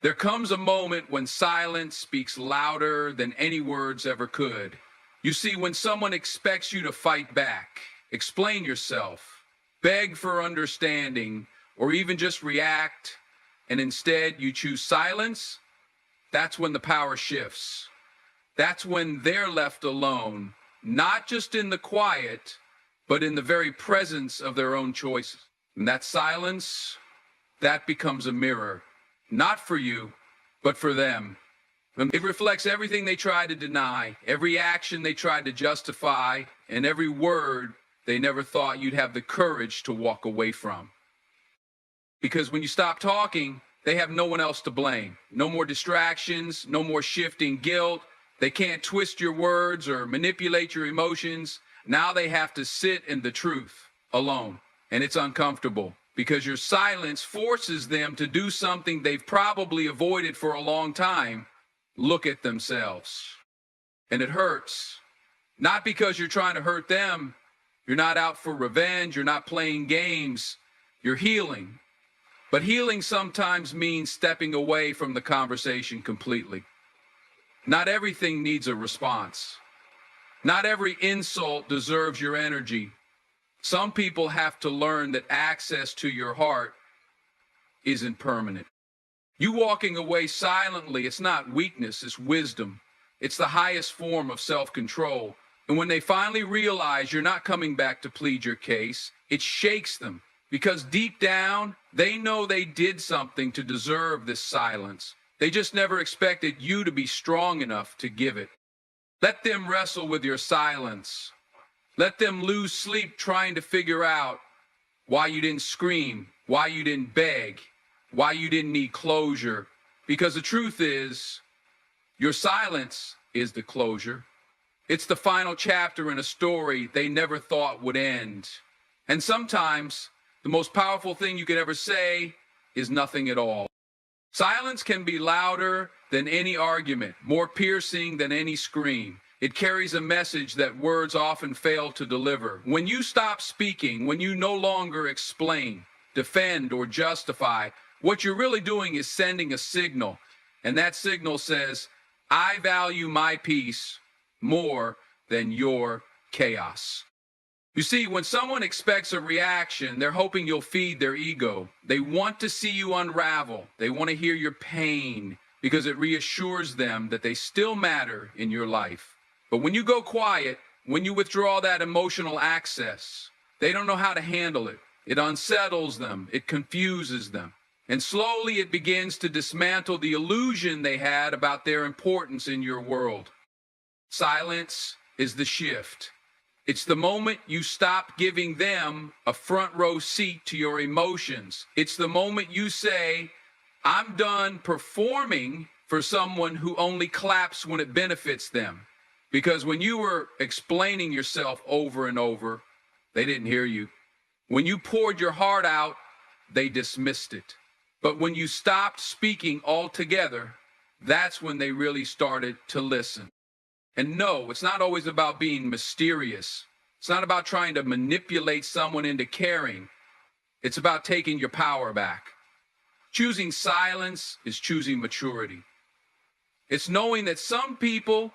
There comes a moment when silence speaks louder than any words ever could. You see, when someone expects you to fight back, explain yourself, beg for understanding, or even just react, and instead you choose silence, that's when the power shifts. That's when they're left alone, not just in the quiet, but in the very presence of their own choices. And that silence, that becomes a mirror, not for you, but for them. And it reflects everything they tried to deny, every action they tried to justify, and every word they never thought you'd have the courage to walk away from. Because when you stop talking, they have no one else to blame. No more distractions, no more shifting guilt. They can't twist your words or manipulate your emotions. Now they have to sit in the truth alone. And it's uncomfortable because your silence forces them to do something they've probably avoided for a long time. Look at themselves. And it hurts. Not because you're trying to hurt them. You're not out for revenge. You're not playing games. You're healing. But healing sometimes means stepping away from the conversation completely. Not everything needs a response. Not every insult deserves your energy. Some people have to learn that access to your heart isn't permanent. You walking away silently, it's not weakness, it's wisdom. It's the highest form of self-control. And when they finally realize you're not coming back to plead your case, it shakes them. Because deep down, they know they did something to deserve this silence. They just never expected you to be strong enough to give it. Let them wrestle with your silence. Let them lose sleep trying to figure out why you didn't scream, why you didn't beg, why you didn't need closure. Because the truth is, your silence is the closure. It's the final chapter in a story they never thought would end. And sometimes, the most powerful thing you could ever say is nothing at all. Silence can be louder than any argument, more piercing than any scream. It carries a message that words often fail to deliver. When you stop speaking, when you no longer explain, defend, or justify, what you're really doing is sending a signal. And that signal says, I value my peace more than your chaos. You see, when someone expects a reaction, they're hoping you'll feed their ego. They want to see you unravel. They want to hear your pain because it reassures them that they still matter in your life. But when you go quiet, when you withdraw that emotional access, they don't know how to handle it. It unsettles them. It confuses them. And slowly it begins to dismantle the illusion they had about their importance in your world. Silence is the shift. It's the moment you stop giving them a front row seat to your emotions. It's the moment you say, I'm done performing for someone who only claps when it benefits them. Because when you were explaining yourself over and over, they didn't hear you. When you poured your heart out, they dismissed it. But when you stopped speaking altogether, that's when they really started to listen. And no, it's not always about being mysterious. It's not about trying to manipulate someone into caring. It's about taking your power back. Choosing silence is choosing maturity. It's knowing that some people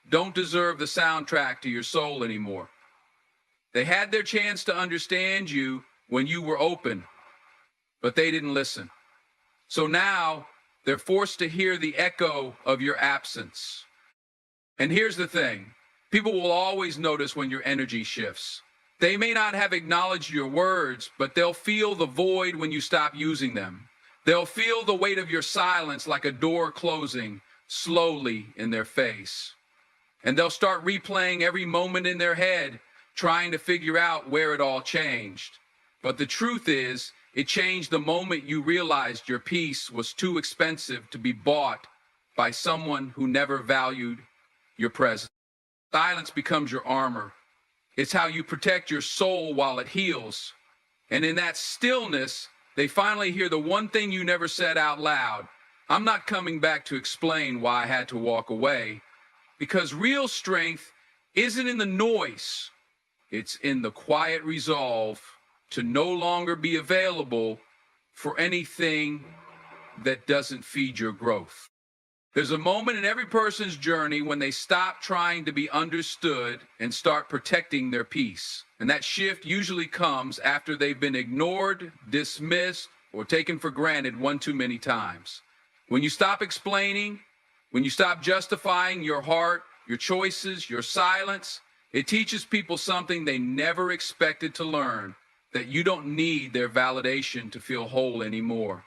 don't deserve the soundtrack to your soul anymore. They had their chance to understand you when you were open, but they didn't listen. So now they're forced to hear the echo of your absence. And here's the thing, people will always notice when your energy shifts. They may not have acknowledged your words, but they'll feel the void when you stop using them. They'll feel the weight of your silence like a door closing slowly in their face. And they'll start replaying every moment in their head, trying to figure out where it all changed. But the truth is, it changed the moment you realized your peace was too expensive to be bought by someone who never valued your presence. Silence becomes your armor. It's how you protect your soul while it heals. And in that stillness, they finally hear the one thing you never said out loud. I'm not coming back to explain why I had to walk away. Because real strength isn't in the noise. It's in the quiet resolve to no longer be available for anything that doesn't feed your growth. There's a moment in every person's journey when they stop trying to be understood and start protecting their peace. And that shift usually comes after they've been ignored, dismissed, or taken for granted one too many times. When you stop explaining, when you stop justifying your heart, your choices, your silence, it teaches people something they never expected to learn, that you don't need their validation to feel whole anymore.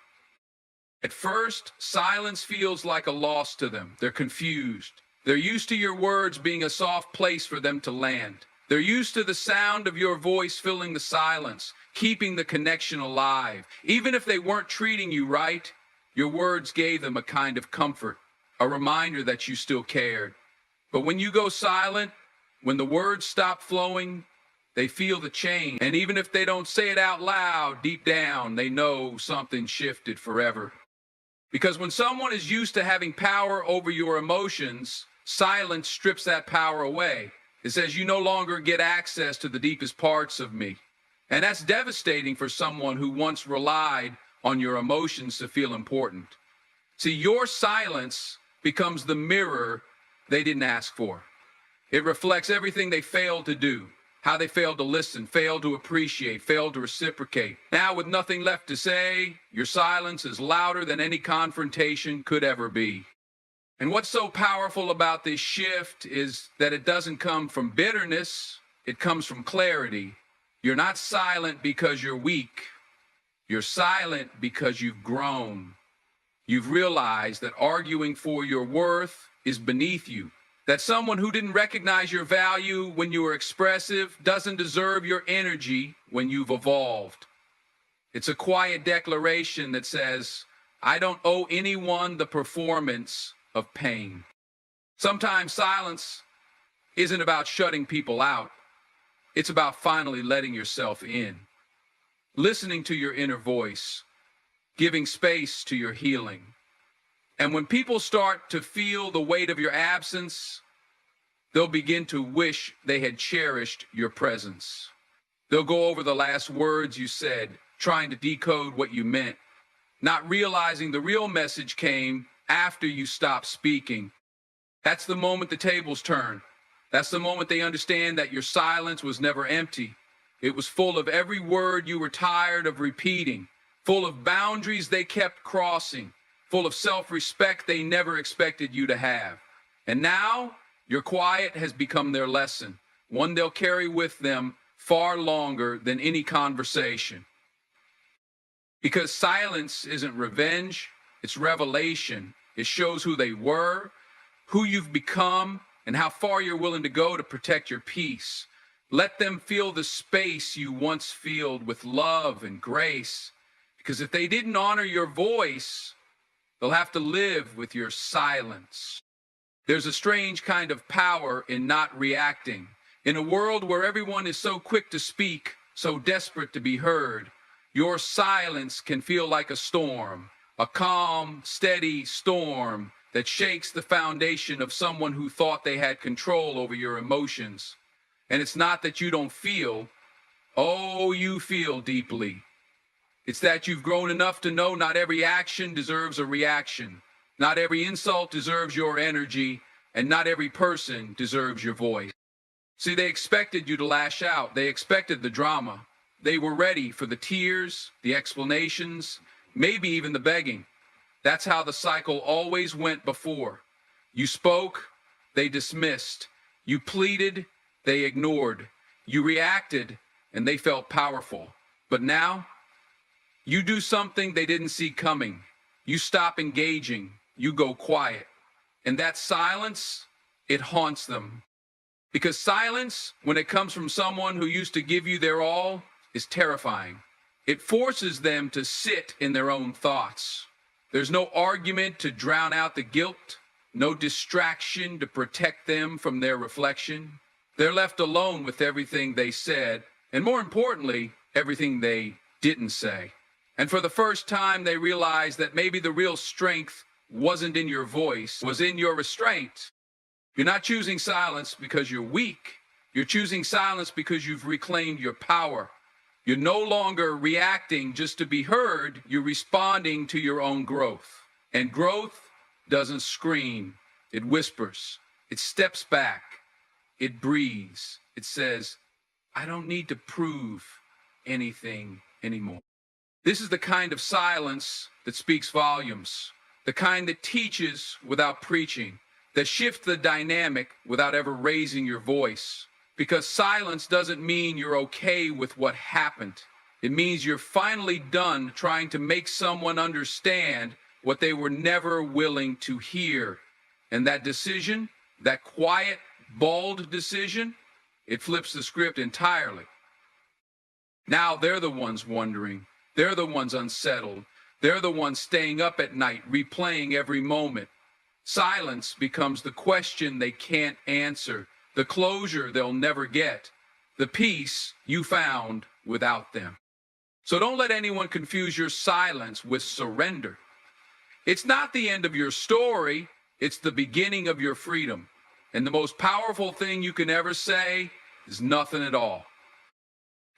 At first, silence feels like a loss to them. They're confused. They're used to your words being a soft place for them to land. They're used to the sound of your voice filling the silence, keeping the connection alive. Even if they weren't treating you right, your words gave them a kind of comfort, a reminder that you still cared. But when you go silent, when the words stop flowing, they feel the change. And even if they don't say it out loud, deep down, they know something shifted forever. Because when someone is used to having power over your emotions, silence strips that power away. It says you no longer get access to the deepest parts of me. And that's devastating for someone who once relied on your emotions to feel important. See, your silence becomes the mirror they didn't ask for. It reflects everything they failed to do, how they failed to listen, failed to appreciate, failed to reciprocate. Now, with nothing left to say, your silence is louder than any confrontation could ever be. And what's so powerful about this shift is that it doesn't come from bitterness, it comes from clarity. You're not silent because you're weak. You're silent because you've grown. You've realized that arguing for your worth is beneath you. That someone who didn't recognize your value when you were expressive doesn't deserve your energy when you've evolved. It's a quiet declaration that says, I don't owe anyone the performance of pain. Sometimes silence isn't about shutting people out. It's about finally letting yourself in, listening to your inner voice, giving space to your healing. And when people start to feel the weight of your absence, they'll begin to wish they had cherished your presence. They'll go over the last words you said, trying to decode what you meant, not realizing the real message came after you stopped speaking. That's the moment the tables turn. That's the moment they understand that your silence was never empty. It was full of every word you were tired of repeating, full of boundaries they kept crossing, full of self-respect they never expected you to have. And now, your quiet has become their lesson, one they'll carry with them far longer than any conversation. Because silence isn't revenge, it's revelation. It shows who they were, who you've become, and how far you're willing to go to protect your peace. Let them feel the space you once filled with love and grace. Because if they didn't honor your voice, they'll have to live with your silence. There's a strange kind of power in not reacting. In a world where everyone is so quick to speak, so desperate to be heard, your silence can feel like a storm, a calm, steady storm that shakes the foundation of someone who thought they had control over your emotions. And it's not that you don't feel. Oh, you feel deeply. It's that you've grown enough to know not every action deserves a reaction. Not every insult deserves your energy, and not every person deserves your voice. See, they expected you to lash out. They expected the drama. They were ready for the tears, the explanations, maybe even the begging. That's how the cycle always went before. You spoke, they dismissed. You pleaded, they ignored. You reacted, and they felt powerful. But now, you do something they didn't see coming. You stop engaging. You go quiet. And that silence, it haunts them. Because silence, when it comes from someone who used to give you their all, is terrifying. It forces them to sit in their own thoughts. There's no argument to drown out the guilt, no distraction to protect them from their reflection. They're left alone with everything they said, and more importantly, everything they didn't say. And for the first time, they realize that maybe the real strength wasn't in your voice, was in your restraint. You're not choosing silence because you're weak. You're choosing silence because you've reclaimed your power. You're no longer reacting just to be heard, you're responding to your own growth. And growth doesn't scream, it whispers, it steps back, it breathes, it says, I don't need to prove anything anymore. This is the kind of silence that speaks volumes, the kind that teaches without preaching, that shifts the dynamic without ever raising your voice. Because silence doesn't mean you're okay with what happened. It means you're finally done trying to make someone understand what they were never willing to hear. And that decision, that quiet, bold decision, it flips the script entirely. Now they're the ones wondering. They're the ones unsettled. They're the ones staying up at night, replaying every moment. Silence becomes the question they can't answer, the closure they'll never get, the peace you found without them. So don't let anyone confuse your silence with surrender. It's not the end of your story, it's the beginning of your freedom. And the most powerful thing you can ever say is nothing at all.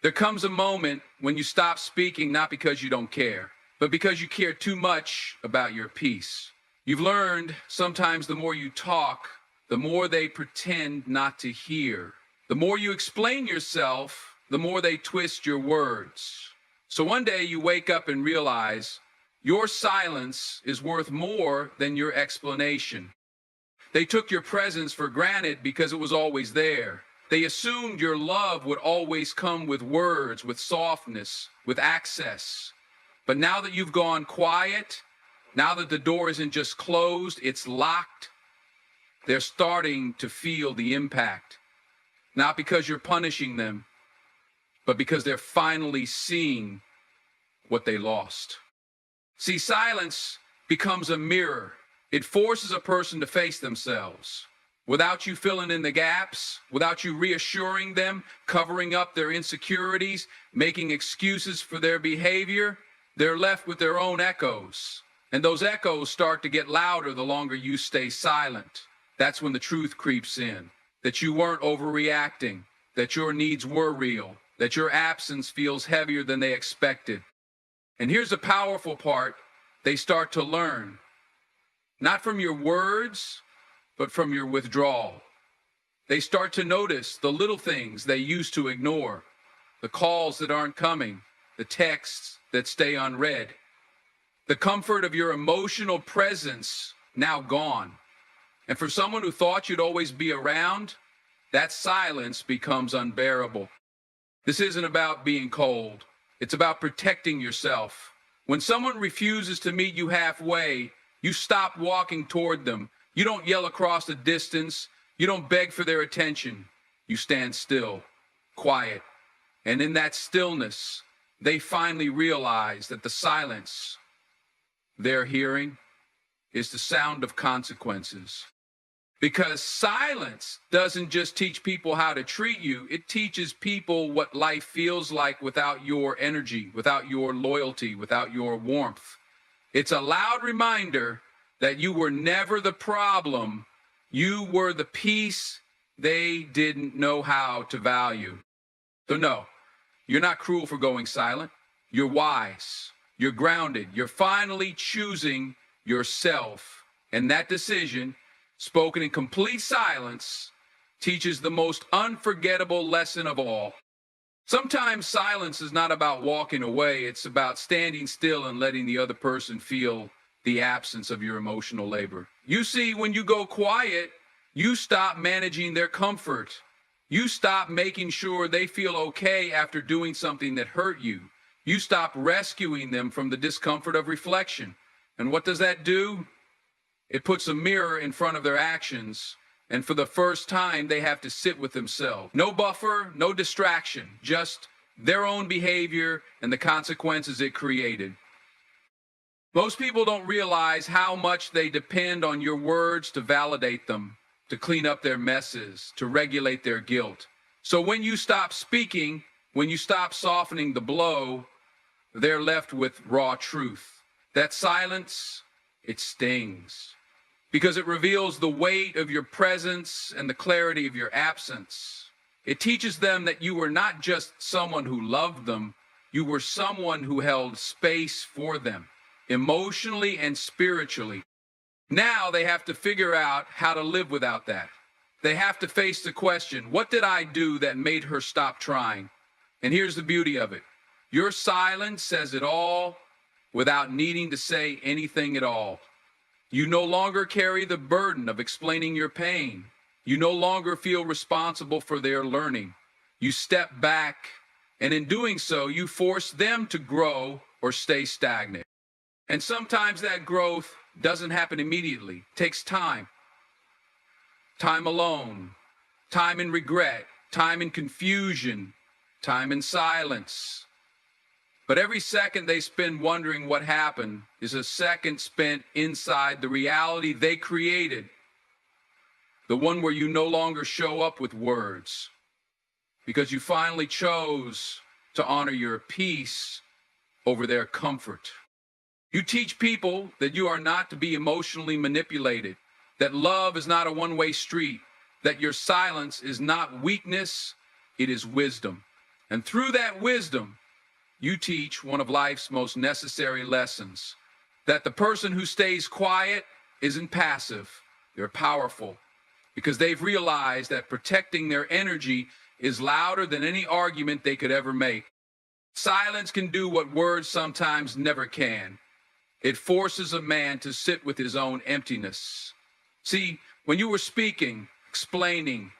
There comes a moment when you stop speaking, not because you don't care, but because you care too much about your peace. You've learned sometimes the more you talk, the more they pretend not to hear. The more you explain yourself, the more they twist your words. So one day you wake up and realize your silence is worth more than your explanation. They took your presence for granted because it was always there. They assumed your love would always come with words, with softness, with access. But now that you've gone quiet, now that the door isn't just closed, it's locked, they're starting to feel the impact. Not because you're punishing them, but because they're finally seeing what they lost. See, silence becomes a mirror. It forces a person to face themselves. Without you filling in the gaps, without you reassuring them, covering up their insecurities, making excuses for their behavior, they're left with their own echoes. And those echoes start to get louder the longer you stay silent. That's when the truth creeps in, that you weren't overreacting, that your needs were real, that your absence feels heavier than they expected. And here's the powerful part, they start to learn, not from your words, but from your withdrawal. They start to notice the little things they used to ignore, the calls that aren't coming, the texts that stay unread, the comfort of your emotional presence now gone. And for someone who thought you'd always be around, that silence becomes unbearable. This isn't about being cold. It's about protecting yourself. When someone refuses to meet you halfway, you stop walking toward them. You don't yell across the distance. You don't beg for their attention. You stand still, quiet. And in that stillness, they finally realize that the silence they're hearing is the sound of consequences. Because silence doesn't just teach people how to treat you, it teaches people what life feels like without your energy, without your loyalty, without your warmth. It's a loud reminder that you were never the problem. You were the piece they didn't know how to value. So no, you're not cruel for going silent. You're wise. You're grounded. You're finally choosing yourself. And that decision, spoken in complete silence, teaches the most unforgettable lesson of all. Sometimes silence is not about walking away. It's about standing still and letting the other person feel the absence of your emotional labor. You see, when you go quiet, you stop managing their comfort. You stop making sure they feel okay after doing something that hurt you. You stop rescuing them from the discomfort of reflection. And what does that do? It puts a mirror in front of their actions, and for the first time, they have to sit with themselves. No buffer, no distraction, just their own behavior and the consequences it created. Most people don't realize how much they depend on your words to validate them, to clean up their messes, to regulate their guilt. So when you stop speaking, when you stop softening the blow, they're left with raw truth. That silence, it stings, because it reveals the weight of your presence and the clarity of your absence. It teaches them that you were not just someone who loved them, You were someone who held space for them, emotionally and spiritually. Now they have to figure out how to live without that. They have to face the question, what did I do that made her stop trying? And here's the beauty of it. Your silence says it all without needing to say anything at all. You no longer carry the burden of explaining your pain. You no longer feel responsible for their learning. You step back, and in doing so, you force them to grow or stay stagnant. And sometimes that growth doesn't happen immediately. It takes time. Time alone, time in regret, time in confusion, time in silence. But every second they spend wondering what happened is a second spent inside the reality they created. The one where you no longer show up with words because you finally chose to honor your peace over their comfort. You teach people that you are not to be emotionally manipulated, that love is not a one-way street, that your silence is not weakness, it is wisdom. And through that wisdom, you teach one of life's most necessary lessons, that the person who stays quiet isn't passive, they're powerful, because they've realized that protecting their energy is louder than any argument they could ever make. Silence can do what words sometimes never can. It forces a man to sit with his own emptiness. See, when you were speaking, explaining,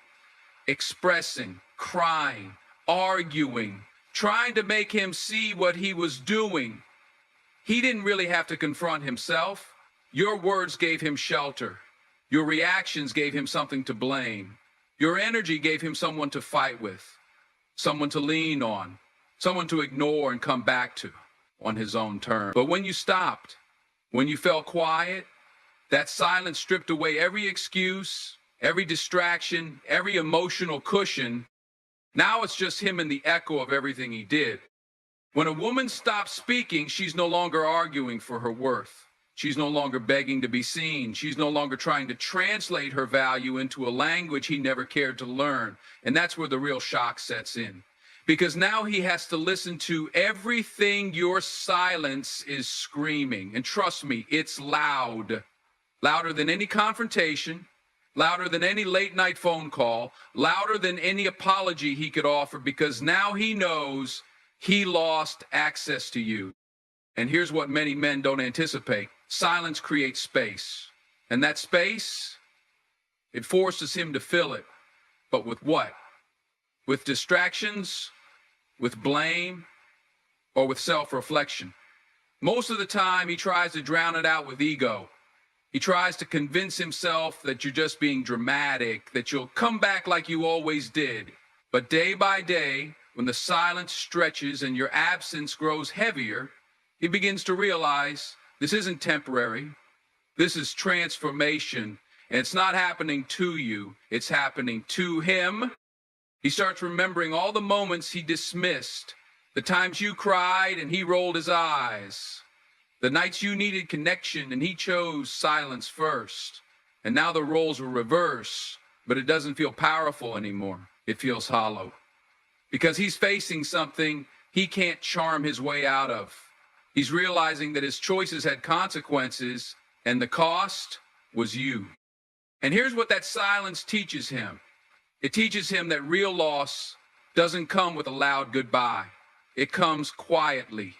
expressing, crying, arguing, trying to make him see what he was doing, he didn't really have to confront himself. Your words gave him shelter. Your reactions gave him something to blame. Your energy gave him someone to fight with, someone to lean on, someone to ignore and come back to on his own terms. But when you stopped, when you fell quiet, that silence stripped away every excuse, every distraction, every emotional cushion. Now it's just him and the echo of everything he did. When a woman stops speaking, she's no longer arguing for her worth. She's no longer begging to be seen. She's no longer trying to translate her value into a language he never cared to learn. And that's where the real shock sets in. Because now he has to listen to everything your silence is screaming. And trust me, it's loud. Louder than any confrontation, louder than any late night phone call, louder than any apology he could offer, because now he knows he lost access to you. And here's what many men don't anticipate. Silence creates space. And that space, it forces him to fill it. But with what? With distractions, with blame, or with self-reflection. Most of the time, he tries to drown it out with ego. He tries to convince himself that you're just being dramatic, that you'll come back like you always did. But day by day, when the silence stretches and your absence grows heavier, he begins to realize this isn't temporary. This is transformation. And it's not happening to you. It's happening to him. He starts remembering all the moments he dismissed, the times you cried and he rolled his eyes, the nights you needed connection and he chose silence first. And now the roles are reversed, but it doesn't feel powerful anymore. It feels hollow. Because he's facing something he can't charm his way out of. He's realizing that his choices had consequences, and the cost was you. And here's what that silence teaches him. It teaches him that real loss doesn't come with a loud goodbye. It comes quietly.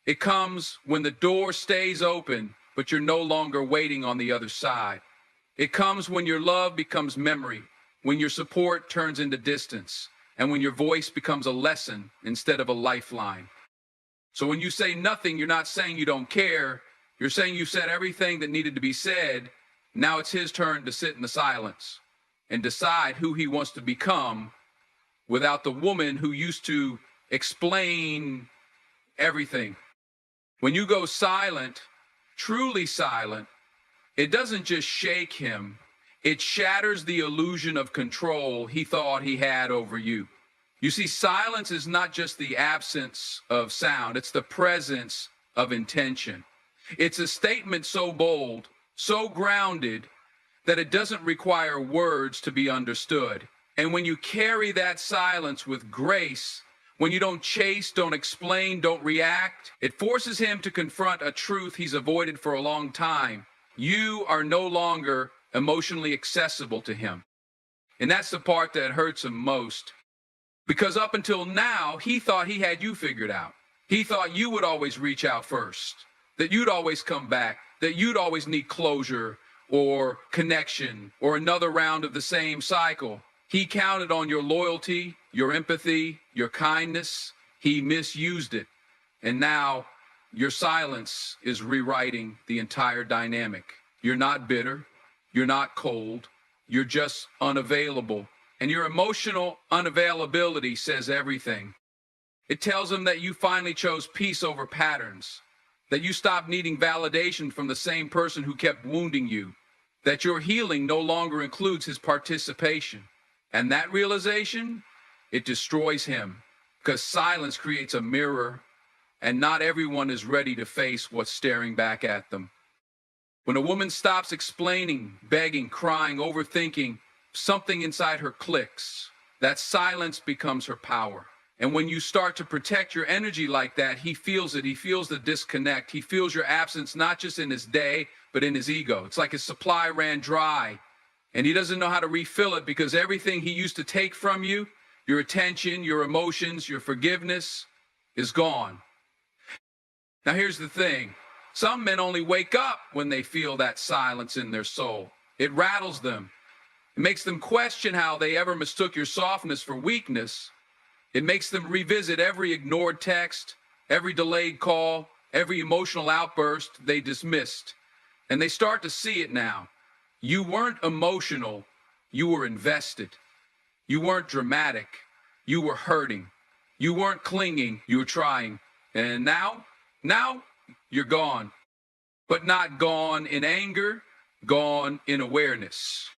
It comes when the door stays open, but you're no longer waiting on the other side. It comes when your love becomes memory, when your support turns into distance, and when your voice becomes a lesson instead of a lifeline. So when you say nothing, you're not saying you don't care. You're saying you said everything that needed to be said. Now it's his turn to sit in the silence and decide who he wants to become without the woman who used to explain everything. When you go silent, truly silent, it doesn't just shake him. It shatters the illusion of control he thought he had over you. You see, silence is not just the absence of sound, it's the presence of intention. It's a statement so bold, so grounded, that it doesn't require words to be understood. And when you carry that silence with grace, When you don't chase, don't explain, don't react, it forces him to confront a truth he's avoided for a long time. You are no longer emotionally accessible to him. And that's the part that hurts him most. Because up until now, he thought he had you figured out. He thought you would always reach out first, that you'd always come back, that you'd always need closure or connection or another round of the same cycle. He counted on your loyalty, your empathy, your kindness. He misused it. And now your silence is rewriting the entire dynamic. You're not bitter. You're not cold. You're just unavailable. And your emotional unavailability says everything. It tells him that you finally chose peace over patterns, that you stopped needing validation from the same person who kept wounding you, that your healing no longer includes his participation. And that realization, it destroys him, because silence creates a mirror, and not everyone is ready to face what's staring back at them. When a woman stops explaining, begging, crying, overthinking, something inside her clicks. That silence becomes her power. And when you start to protect your energy like that, he feels it. He feels the disconnect. He feels your absence, not just in his day, but in his ego. It's like his supply ran dry, and he doesn't know how to refill it because everything he used to take from you, your attention, your emotions, your forgiveness, is gone. Now here's the thing. Some men only wake up when they feel that silence in their soul. It rattles them. It makes them question how they ever mistook your softness for weakness. It makes them revisit every ignored text, every delayed call, every emotional outburst they dismissed. And they start to see it now. You weren't emotional, you were invested. You weren't dramatic, you were hurting. You weren't clinging, you were trying. And now you're gone. But not gone in anger, gone in awareness.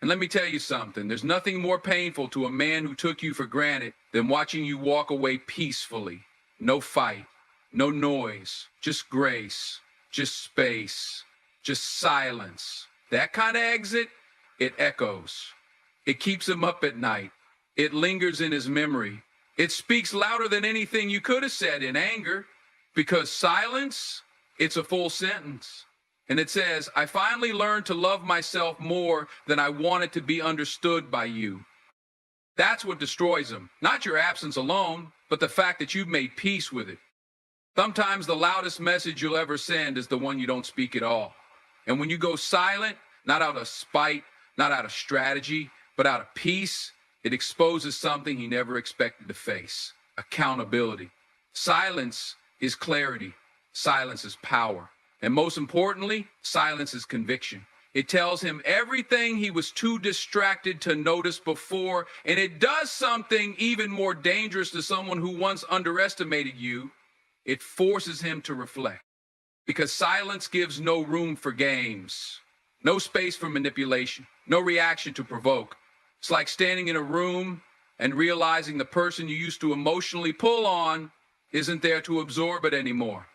And let me tell you something, there's nothing more painful to a man who took you for granted than watching you walk away peacefully. No fight, no noise, just grace, just space, just silence. That kind of exit, it echoes. It keeps him up at night. It lingers in his memory. It speaks louder than anything you could have said in anger, because silence, it's a full sentence. And it says, I finally learned to love myself more than I wanted to be understood by you. That's what destroys him. Not your absence alone, but the fact that you've made peace with it. Sometimes the loudest message you'll ever send is the one you don't speak at all. And when you go silent, not out of spite, not out of strategy, but out of peace, it exposes something he never expected to face. Accountability. Silence is clarity. Silence is power. And most importantly, silence is conviction. It tells him everything he was too distracted to notice before, and it does something even more dangerous to someone who once underestimated you. It forces him to reflect. Because silence gives no room for games, no space for manipulation, no reaction to provoke. It's like standing in a room and realizing the person you used to emotionally pull on isn't there to absorb it anymore.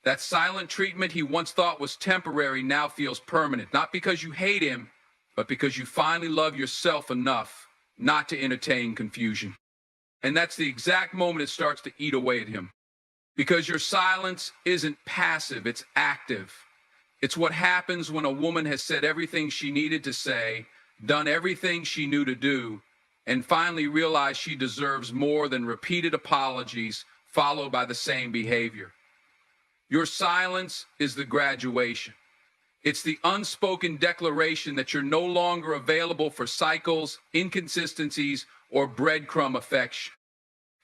That silent treatment he once thought was temporary now feels permanent, not because you hate him, but because you finally love yourself enough not to entertain confusion. And that's the exact moment it starts to eat away at him. Because your silence isn't passive, it's active. It's what happens when a woman has said everything she needed to say, done everything she knew to do, and finally realized she deserves more than repeated apologies followed by the same behavior. Your silence is the graduation. It's the unspoken declaration that you're no longer available for cycles, inconsistencies, or breadcrumb affection.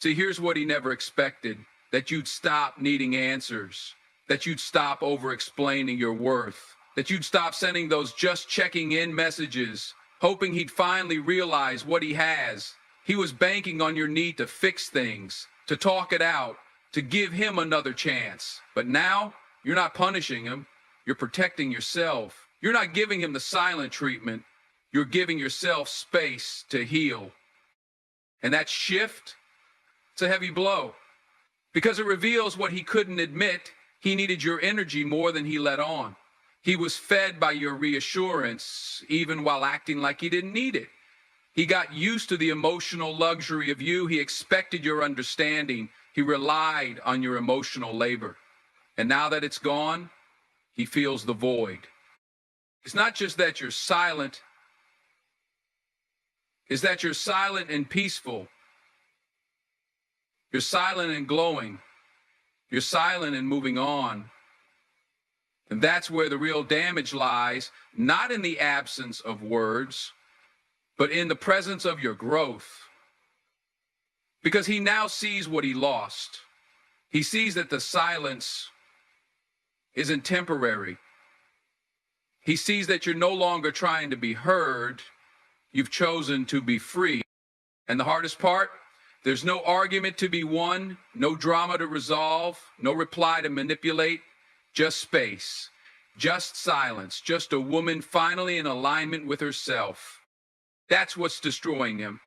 See, here's what he never expected, that you'd stop needing answers, that you'd stop over-explaining your worth, that you'd stop sending those just checking in messages, hoping he'd finally realize what he has. He was banking on your need to fix things, to talk it out, to give him another chance. But now, you're not punishing him, you're protecting yourself. You're not giving him the silent treatment, you're giving yourself space to heal. And that shift, it's a heavy blow. Because it reveals what he couldn't admit. He needed your energy more than he let on. He was fed by your reassurance, even while acting like he didn't need it. He got used to the emotional luxury of you. He expected your understanding. He relied on your emotional labor. And now that it's gone, he feels the void. It's not just that you're silent, it's that you're silent and peaceful. You're silent and glowing. You're silent and moving on. And that's where the real damage lies, not in the absence of words, but in the presence of your growth. Because he now sees what he lost. He sees that the silence isn't temporary. He sees that you're no longer trying to be heard. You've chosen to be free. And the hardest part, there's no argument to be won, no drama to resolve, no reply to manipulate, just space, just silence, just a woman finally in alignment with herself. That's what's destroying him.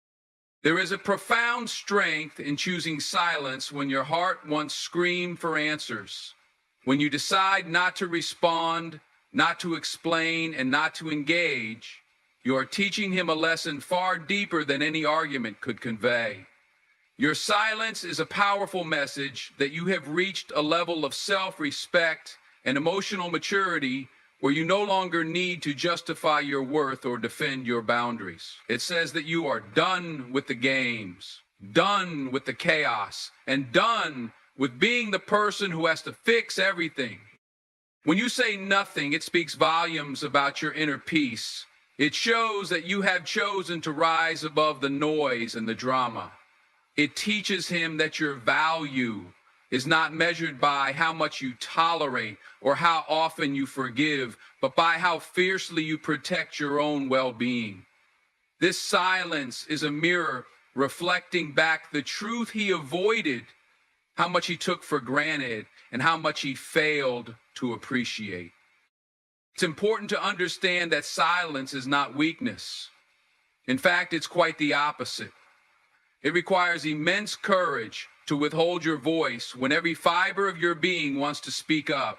There is a profound strength in choosing silence when your heart once screamed for answers. When you decide not to respond, not to explain, and not to engage, you are teaching him a lesson far deeper than any argument could convey. Your silence is a powerful message that you have reached a level of self-respect and emotional maturity where you no longer need to justify your worth or defend your boundaries. It says that you are done with the games, done with the chaos, and done with being the person who has to fix everything. When you say nothing, it speaks volumes about your inner peace. It shows that you have chosen to rise above the noise and the drama. It teaches him that your value is not measured by how much you tolerate or how often you forgive, but by how fiercely you protect your own well-being. This silence is a mirror reflecting back the truth he avoided, how much he took for granted, and how much he failed to appreciate. It's important to understand that silence is not weakness. In fact, it's quite the opposite. It requires immense courage to withhold your voice when every fiber of your being wants to speak up.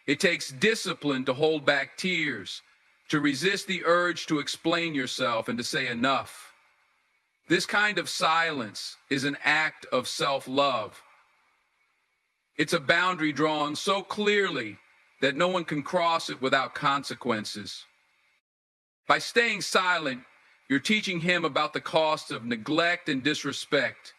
It takes discipline to hold back tears, to resist the urge to explain yourself and to say enough. This kind of silence is an act of self-love. It's a boundary drawn so clearly that no one can cross it without consequences. By staying silent, you're teaching him about the cost of neglect and disrespect.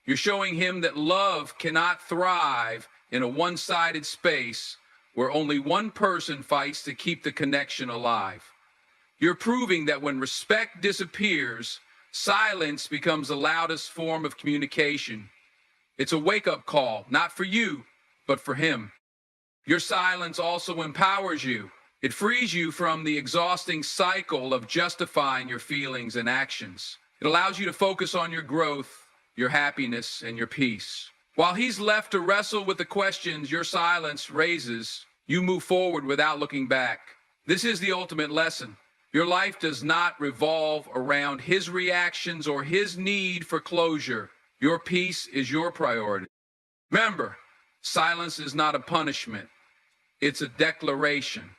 You're showing him that love cannot thrive in a one-sided space where only one person fights to keep the connection alive. You're proving that when respect disappears, silence becomes the loudest form of communication. It's a wake-up call, not for you, but for him. Your silence also empowers you. It frees you from the exhausting cycle of justifying your feelings and actions. It allows you to focus on your growth, your happiness, and your peace. While he's left to wrestle with the questions your silence raises, you move forward without looking back. This is the ultimate lesson. Your life does not revolve around his reactions or his need for closure. Your peace is your priority. Remember, silence is not a punishment. It's a declaration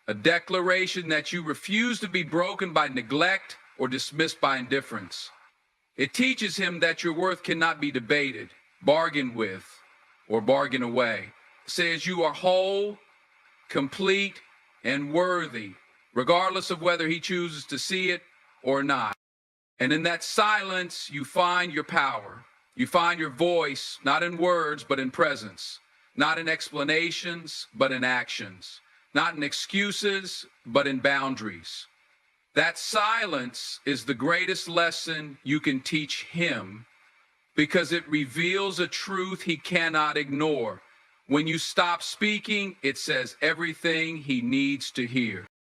that you refuse to be broken by neglect or dismissed by indifference. It teaches him that your worth cannot be debated, bargained with, or bargained away. It says you are whole, complete, and worthy, regardless of whether he chooses to see it or not. And in that silence, you find your power. You find your voice, not in words, but in presence. Not in explanations, but in actions. Not in excuses, but in boundaries. That silence is the greatest lesson you can teach him because it reveals a truth he cannot ignore. When you stop speaking, it says everything he needs to hear.